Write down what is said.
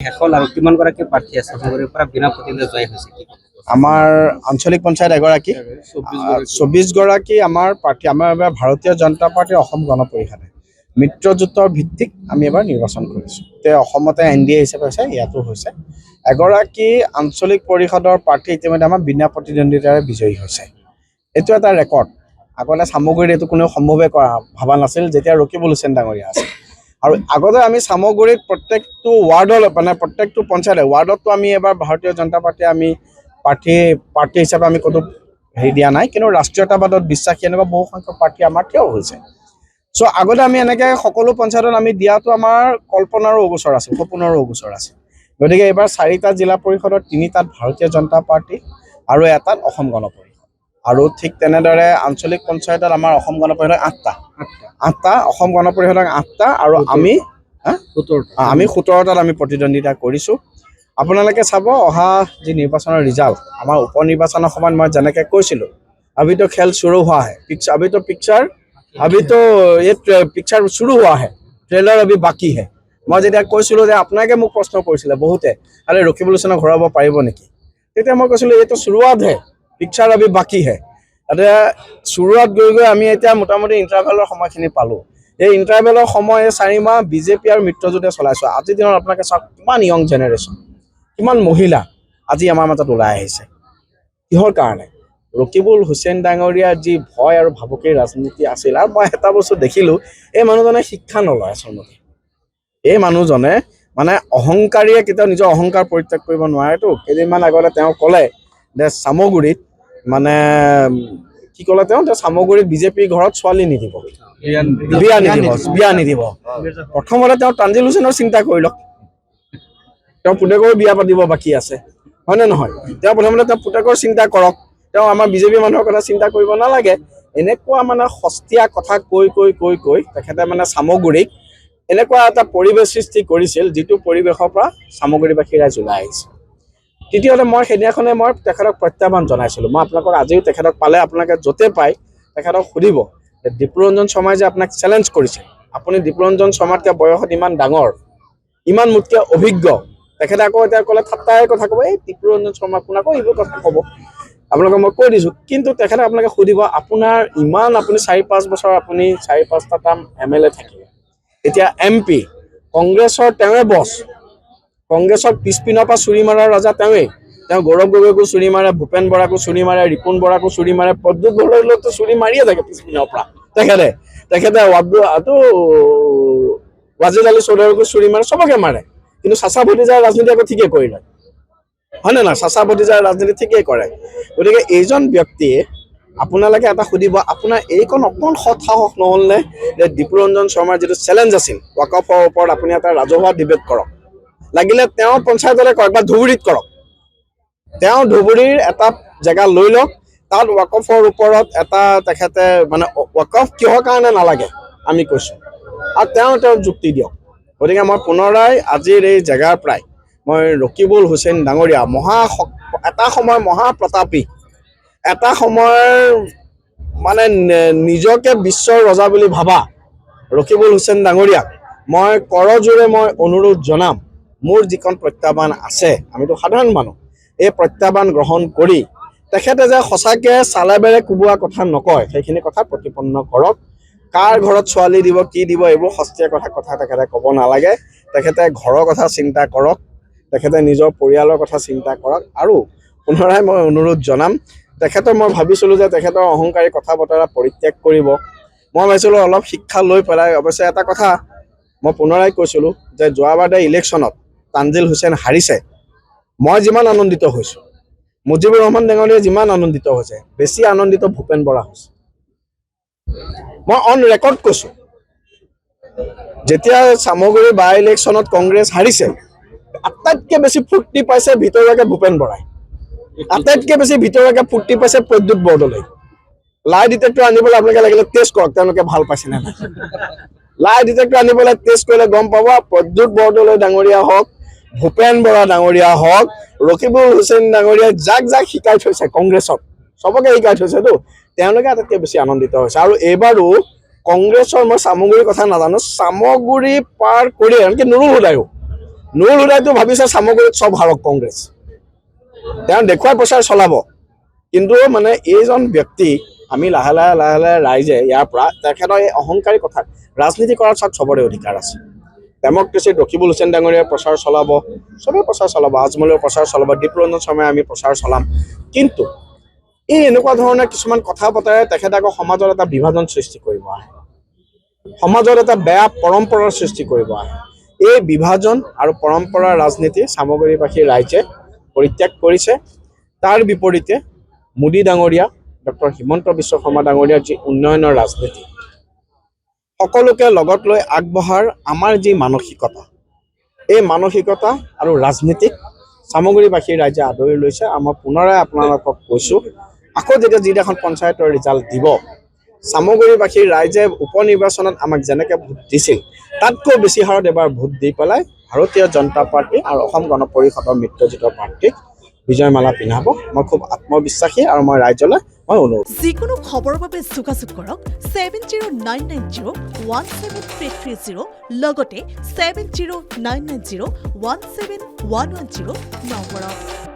শেষল আৰু কিমান গৰাকী প্ৰাৰ্থী আছে চামগুৰিৰ পৰা বিনা প্ৰতিদ্বন্দ্বিতাৰে জয় হৈছে কি আমাৰ আঞ্চলিক পঞ্চায়ত এগৰাকী 24 গৰাকী আমাৰ প্ৰাৰ্থী আমাৰ এবাৰ ভাৰতীয় জনতা পাৰ্টি অসম গণ পৰিষদে মিত্ৰজোঁটৰ ভিত্তিক আমি এবাৰ নিৰ্বাচন কৰিছোঁ তে অসমতে NDA হিচাপে হৈছে ইয়াতো হৈছে এগৰাকী আঞ্চলিক পৰিষদৰ প্ৰাৰ্থী ইতিমধ্যে আমাৰ বিনা প্ৰতিদ্বন্দ্বিতাৰে বিজয়ী হৈছে এইটো এটা ৰেকৰ্ড আগতে চামগুৰিত এইটো কোনেও সম্ভৱে কৰা ভাবা নাছিল যেতিয়া ৰকিবুল হুছেইন ডাঙৰীয়া আছিল আৰু আগতে আমি চামগুৰিত প্ৰত্যেকটো ৱাৰ্ডৰ মানে প্ৰত্যেকটো পঞ্চায়ত ৱাৰ্ডতো আমি এবাৰ ভাৰতীয় জনতা পাৰ্টিয়ে আমি পাৰ্টি হিচাপে আমি কোনো হেৰি দিয়া নাই কিন্তু ৰাষ্ট্ৰীয়তাবাদত বিশ্বাসী এনেকুৱা বহু সংখ্যক প্ৰাৰ্থী আমাৰ থিয় হৈছে সো আগতে আমি এনেকৈ সকলো পঞ্চায়তত আমি দিয়াটো আমাৰ কল্পনাৰো অগোচৰ আছিল সপোনৰো অগোচৰ আছিল গতিকে এইবাৰ 4টা জিলা পৰিষদৰ 3টাত ভাৰতীয় জনতা পাৰ্টি আৰু এটাত অসম গণ পৰিষদ আৰু ঠিক তেনেদৰে আঞ্চলিক পঞ্চায়তত আমাৰ অসম গণ পৰিষদৰ 8টা অসম গণ পৰিষদৰ 8টা আৰু আমি 17টাত আমি প্ৰতিদ্বন্দ্বিতা কৰিছোঁ আপোনালোকে চাব অহা যি নিৰ্বাচনৰ ৰিজাল্ট আমাৰ উপ নিৰ্বাচনৰ সময়ত মই যেনেকৈ কৈছিলোঁ अभी तो खेल शुरू हुआ है अभी तो ये पिक्चर शुरू हुआ है ट्रेलर अभी बाकी है মই যেতিয়া কৈছিলোঁ যে আপোনাকে মোক প্ৰশ্ন কৰিছিলে বহুতে আৰে ৰকিবুল হুছেইনক ঘূৰাব পাৰিব নেকি তেতিয়া মই কৈছিলোঁ এইটো শুৰুৱাত হে পিক্সাৰ अभी बाकी है এতিয়া শুৰুৱাত গৈ আমি এতিয়া মোটামুটি ইণ্টাৰভেলৰ সময়খিনি পালোঁ এই ইণ্টাৰভেলৰ সময় 4 মাহ বিজেপি আৰু মিত্ৰজোঁটে চলাইছোঁ আজিৰ দিনত আপোনালোকে চাওক কিমান ইয়ং জেনেৰেশ্যন কিমান মহিলা আজি আমাৰ মাজত ওলাই আহিছে কিহৰ কাৰণে ৰকিবুল হুছেইন ডাঙৰীয়াৰ যি ভয় আৰু ভাবুকিৰ ৰাজনীতি আছিল আৰু মই এটা বস্তু দেখিলোঁ এই মানুহজনে শিক্ষা নলয় আচলতে এই মানুহজনে মানে অহংকাৰীয়ে কেতিয়াও নিজৰ অহংকাৰ পৰিত্যাগ কৰিব নোৱাৰেতো কেইদিনমান আগতে তেওঁ ক'লে যে চামগুৰিত মানে কি ক'লে তেওঁ যে চামগুৰিত বিজেপিৰ ঘৰত ছোৱালী নিদিব বিয়া নিদিব প্ৰথমতে তেওঁ তানজিল হুছেইনৰ চিন্তা কৰি লওক তেওঁ পুতেকৰ বিয়া পাতিব বাকী আছে হয়নে নহয় তেওঁ প্ৰথমতে তেওঁ পুতেকৰ চিন্তা কৰক তেওঁ আমাৰ বিজেপি মানুহৰ কথা চিন্তা কৰিব নালাগে এনেকুৱা মানে সস্তীয়া কথা কৈ তেখেতে মানে চামগুৰিক এনেকুৱা এটা পৰিৱেশ সৃষ্টি কৰিছিল যিটো পৰিৱেশৰ পৰা চামগুৰিবাসী ৰাইজ ওলাই আহিছে তৃতীয়তে মই সেইদিনাখনে মই তেখেতক প্ৰত্যাহ্বান জনাইছিলোঁ মই আপোনালোকক আজিও তেখেতক পালে আপোনালোকে য'তে পায় তেখেতক সুধিব যে দীপৰঞ্জন শৰ্মাই যে আপোনাক চেলেঞ্জ কৰিছে আপুনি দীপৰঞ্জন শৰ্মাতকৈ বয়সত ইমান ডাঙৰ ইমান মোতকৈ অভিজ্ঞ তেখেতে আকৌ এতিয়া ক'লে ঠাট্টাই কথা ক'ব এই দীপৰঞ্জন শৰ্মা কোন আকৌ এইবোৰ কথা ক'ব আপোনালোকক মই কৈ দিছোঁ কিন্তু তেখেতে আপোনালোকে সুধিব আপোনাৰ ইমান আপুনি 4-5 বছৰ আপুনি 4-5টা টাৰ্ম MLA থাকিলে এতিয়া MP কংগ্ৰেছৰ তেওঁৱে বছ কংগ্ৰেছৰ পিছপিনৰ পৰা চুৰি মাৰাৰ ৰজা তেওঁ গৌৰৱ গগৈকো চুৰি মাৰে ভূপেন বৰাকো চুৰি মাৰে ৰিপুণ বৰাকো চুৰি মাৰে প্ৰদ্যুৎ বৰালৈতো চুৰি মাৰিয়ে থাকে পিছপিনৰ পৰা তেখেতে ৱাজিদ আলী চৌধুৰীকো চুৰি মাৰে চবকে মাৰে কিন্তু চাচা ভতিজাৰ ৰাজনীতি আকৌ ঠিকেই কৰি লয় হয়নে নহয় চাচা ভতিজাৰ ৰাজনীতি ঠিকেই কৰে গতিকে এইজন ব্যক্তিয়ে আপোনালোকে এটা সুধিব আপোনাৰ এইকণ অকণ সৎ সাহস নহ'লনে যে দীপৰঞ্জন শৰ্মাৰ যিটো চেলেঞ্জ আছিল ৱাকফৰ ওপৰত আপুনি এটা ৰাজহুৱা ডিবেট কৰক লাগিলে তেওঁ পঞ্চায়তলৈ কৰক বা ধুবুৰীত কৰক তেওঁ ধুবুৰীৰ এটা জেগা লৈ লওক তাত ৱাকফৰ ওপৰত এটা তেখেতে মানে ৱাকফ কিহৰ কাৰণে নালাগে আমি কৈছোঁ আৰু তেওঁ যুক্তি দিয়ক গতিকে মই পুনৰাই আজিৰ এই জেগাৰ পৰাই মই ৰকিবুল হুছেইন ডাঙৰীয়া এটা সময় মহাপ্ৰতাপী এটা সময়ৰ মানে নিজকে বিশ্বৰ ৰজা বুলি ভাবা ৰকিবুল হুছেইন ডাঙৰীয়াক মই কৰজোৰে মই অনুৰোধ জনাম মোৰ যিখন প্ৰত্যাহ্বান আছে আমিতো সাধাৰণ মানুহ এই প্ৰত্যাহ্বান গ্ৰহণ কৰি তেখেতে যে সঁচাকৈ চালে বেৰে কোবোৱা কথা নকয় সেইখিনি কথা প্ৰতিপন্ন কৰক কাৰ ঘৰত ছোৱালী দিব কি দিব এইবোৰ সস্তীয়া কথা তেখেতে ক'ব নালাগে তেখেতে ঘৰৰ কথা চিন্তা কৰক তেখেতে নিজৰ পৰিয়ালৰ কথা চিন্তা কৰক আৰু পুনৰাই মই অনুৰোধ জনাম তেখেতৰ মই ভাবিছিলোঁ যে তেখেতৰ অহংকাৰী কথা বতৰা পৰিত্যাগ কৰিব মই ভাবিছিলোঁ অলপ শিক্ষা লৈ পেলাই অৱশ্যে এটা কথা মই পুনৰাই কৈছিলোঁ যে যোৱাবাৰ ইলেকশ্যনত তানজিল হুছেইন হাৰিছে মই যিমান আনন্দিত হৈছোঁ মুজিবুৰ ৰহমান ডাঙৰীয়াই যিমান আনন্দিত হৈছে বেছি আনন্দিত ভূপেন বৰা হৈছে মই অন ৰেকৰ্ড কৈছোঁ যেতিয়া চামগুৰি বাই ইলেকশ্যনত কংগ্ৰেছ হাৰিছে আটাইতকৈ বেছি ফূৰ্তি পাইছে ভিতৰুৱাকৈ ভূপেন বৰাই আটাইতকৈ বেছি ভিতৰুৱাকৈ ফূৰ্তি পাইছে প্ৰদ্যুৎ বৰদলৈ লাই ডিটেক্টৰ আনিবলৈ আপোনালোকে লাগিলে টেষ্ট কৰক তেওঁলোকে ভাল পাইছে নে নাই লাই ডিটেক্টৰ আনিবলৈ টেষ্ট কৰিলে গম পাব প্ৰদ্যুৎ বৰদলৈ ডাঙৰীয়া হওক ভূপেন বৰা ডাঙৰীয়া হওক ৰকিবুল হুছেইন ডাঙৰীয়াই যাক শিকাই থৈছে কংগ্ৰেছত চবকে শিকাই থৈছেতো তেওঁলোকে আটাইতকৈ বেছি আনন্দিত হৈছে আৰু এইবাৰো কংগ্ৰেছৰ মই চামগুৰিৰ কথা নাজানো চামগুৰি পাৰ কৰি আনকি নুৰুল হুদায়ো নুৰুল হুদাইটো ভাবিছে চামগুৰিত চব হাৰক কংগ্ৰেছ, তেওঁ দেখুৱাই প্ৰচাৰ চলাব। কিন্তু মানে এইজন ব্যক্তি আমি লাহে লাহে ৰাইজে ইয়াৰ পৰা তেখেতৰ এই অহংকাৰী কথা, ৰাজনীতি কৰাৰ চাওক চবৰে অধিকাৰ আছে। ডেমক্ৰেচিত ৰকিবুল হুছেইন ডাঙৰীয়াই প্ৰচাৰ চলাব, চবেই প্ৰচাৰ চলাব, আজমলেও প্ৰচাৰ চলাব, দীপৰঞ্জন শৰ্মাই আমি প্ৰচাৰ চলাম। কিন্তু এই এনেকুৱা ধৰণৰ কিছুমান কথা বতৰাই তেখেতে আকৌ সমাজত এটা বিভাজন সৃষ্টি কৰিব আহে, সমাজত এটা বেয়া পৰম্পৰাৰ সৃষ্টি কৰিব আহে। এই বিভাজন আৰু পৰম্পৰাৰ ৰাজনীতি চামগুৰিবাসীৰ ৰাইজে পৰিত্যাগ কৰিছে। তাৰ বিপৰীতে মোদী ডাঙৰীয়া, ডক্টৰ হিমন্ত বিশ্ব শৰ্মা ডাঙৰীয়াৰ যি উন্নয়নৰ ৰাজনীতি, সকলোকে লগত লৈ আগবঢ়াৰ আমাৰ যি মানসিকতা, এই মানসিকতা আৰু ৰাজনীতিক চামগুৰিবাসীৰ ৰাইজে আদৰি লৈছে। আমাৰ পুনৰাই আপোনালোকক কৈছোঁ, আকৌ যেতিয়া যিদিনাখন পঞ্চায়তৰ ৰিজাল্ট দিব, চামগুৰিবাসীৰ ৰাইজে উপ নিৰ্বাচনত আমাক যেনেকৈ ভোট দিছিল তাতকৈ বেছি হাৰত এবাৰ ভোট দি পেলাই ভাৰতীয় জনতা পাৰ্টি আৰু অসম গণ পৰিষদৰ মিত্ৰজোঁটৰ প্ৰাৰ্থীক বিজয়মালা পিন্ধাব। মই খুব আত্মবিশ্বাসী আৰু মই ৰাইজলৈ মই অনুৰোধ। যিকোনো খবৰৰ বাবে যোগাযোগ কৰক 7099017330 লগতে 7099017110 নম্বৰত।